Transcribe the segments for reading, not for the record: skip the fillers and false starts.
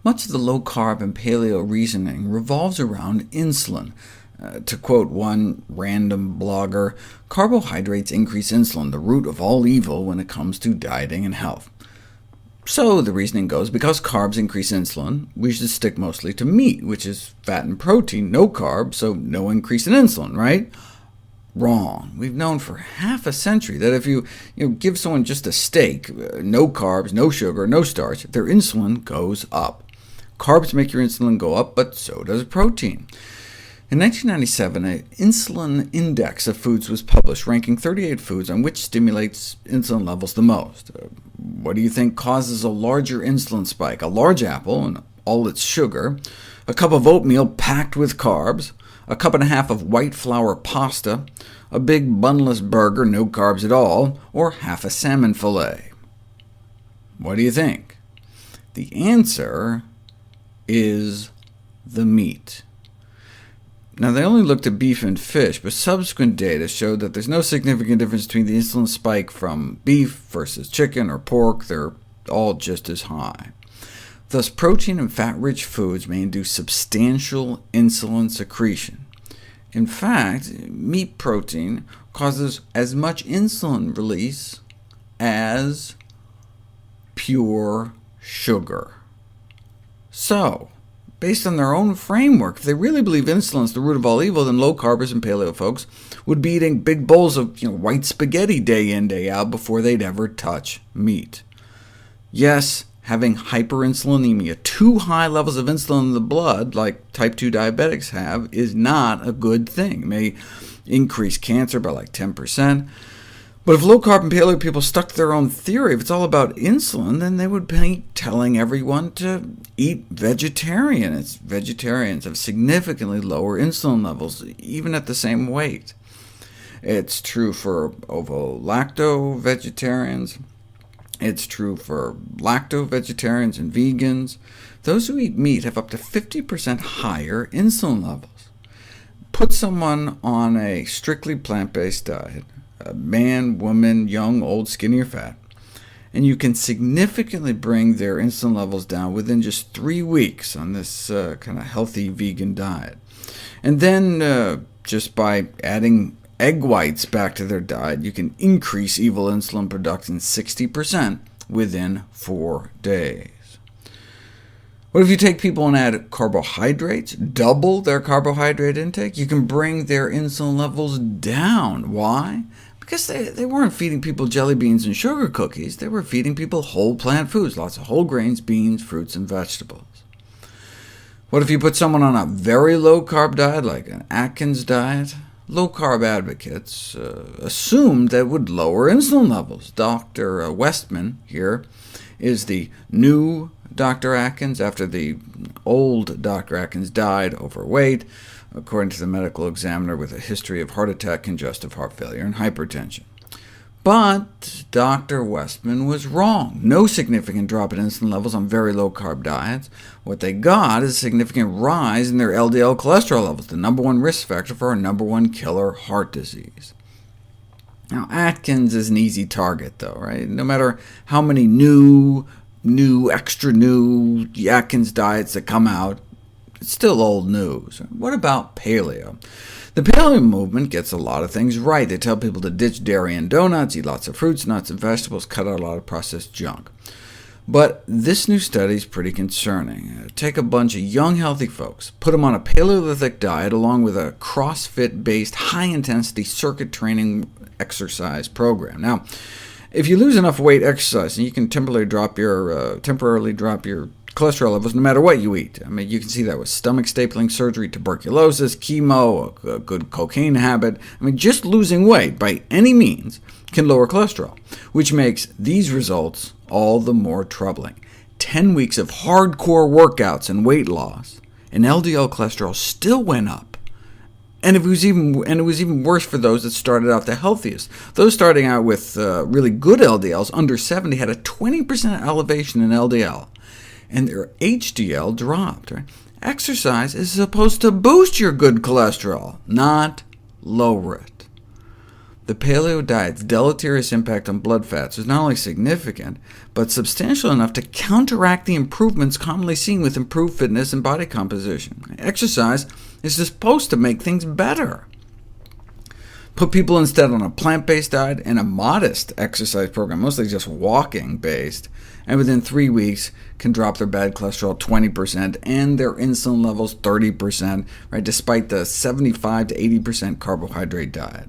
Much of the low-carb and paleo reasoning revolves around insulin. To quote one random blogger, carbohydrates increase insulin, the root of all evil when it comes to dieting and health. So the reasoning goes, because carbs increase insulin, we should stick mostly to meat, which is fat and protein, no carbs, so no increase in insulin, right? Wrong. We've known for half a century that if you give someone just a steak, no carbs, no sugar, no starch, their insulin goes up. Carbs make your insulin go up, but so does protein. In 1997, an insulin index of foods was published, ranking 38 foods on which stimulates insulin levels the most. What do you think causes a larger insulin spike? A large apple and all its sugar, a cup of oatmeal packed with carbs, a cup and a half of white flour pasta, a big bunless burger, no carbs at all, or half a salmon fillet? What do you think? The answer is the meat. Now, they only looked at beef and fish, but subsequent data showed that there's no significant difference between the insulin spike from beef versus chicken or pork. They're all just as high. Thus, protein and fat-rich foods may induce substantial insulin secretion. In fact, meat protein causes as much insulin release as pure sugar. So, based on their own framework, if they really believe insulin is the root of all evil, then low-carbers and paleo folks would be eating big bowls of white spaghetti day in, day out before they'd ever touch meat. Yes, having hyperinsulinemia, too high levels of insulin in the blood, like type 2 diabetics have, is not a good thing. It may increase cancer by like 10%. But if low-carb and paleo people stuck to their own theory, if it's all about insulin, then they would be telling everyone to eat vegetarian. Vegetarians have significantly lower insulin levels, even at the same weight. It's true for ovo-lacto vegetarians. It's true for lacto-vegetarians and vegans. Those who eat meat have up to 50% higher insulin levels. Put someone on a strictly plant-based diet, a man, woman, young, old, skinny, or fat, and you can significantly bring their insulin levels down within just 3 weeks on this kind of healthy vegan diet. And then just by adding egg whites back to their diet, you can increase evil insulin production 60% within 4 days. What if you take people and add carbohydrates, double their carbohydrate intake? You can bring their insulin levels down. Why? Because they weren't feeding people jelly beans and sugar cookies. They were feeding people whole plant foods, lots of whole grains, beans, fruits, and vegetables. What if you put someone on a very low-carb diet, like an Atkins diet? Low-carb advocates assumed that would lower insulin levels. Dr. Westman here is the new Dr. Atkins, after the old Dr. Atkins died overweight, according to the medical examiner, with a history of heart attack, congestive heart failure, and hypertension. But Dr. Westman was wrong. No significant drop in insulin levels on very low-carb diets. What they got is a significant rise in their LDL cholesterol levels, the #1 risk factor for our #1 killer, heart disease. Now, Atkins is an easy target, though, right? No matter how many extra new Atkins diets that come out, it's still old news. What about paleo? The paleo movement gets a lot of things right. They tell people to ditch dairy and donuts, eat lots of fruits, nuts, and vegetables, cut out a lot of processed junk. But this new study is pretty concerning. Take a bunch of young, healthy folks, put them on a Paleolithic diet along with a CrossFit-based, high-intensity circuit training exercise program. Now, if you lose enough weight exercising, you can temporarily drop your cholesterol levels no matter what you eat. I mean, you can see that with stomach stapling surgery, tuberculosis, chemo, a good cocaine habit. I mean, just losing weight by any means can lower cholesterol, which makes these results all the more troubling. 10 weeks of hardcore workouts and weight loss, and LDL cholesterol still went up. And it was even worse for those that started out the healthiest. Those starting out with really good LDLs, under 70, had a 20% elevation in LDL, and their HDL dropped. Right? Exercise is supposed to boost your good cholesterol, not lower it. The paleo diet's deleterious impact on blood fats is not only significant, but substantial enough to counteract the improvements commonly seen with improved fitness and body composition. Exercise is supposed to make things better. Put people instead on a plant-based diet and a modest exercise program, mostly just walking-based, and within 3 weeks can drop their bad cholesterol 20% and their insulin levels 30%, despite the 75 to 80% carbohydrate diet.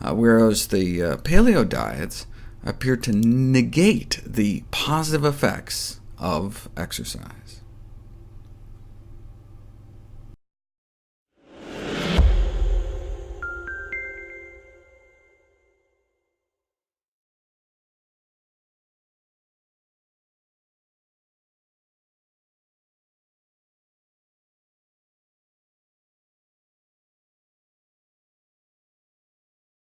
Whereas the paleo diets appear to negate the positive effects of exercise.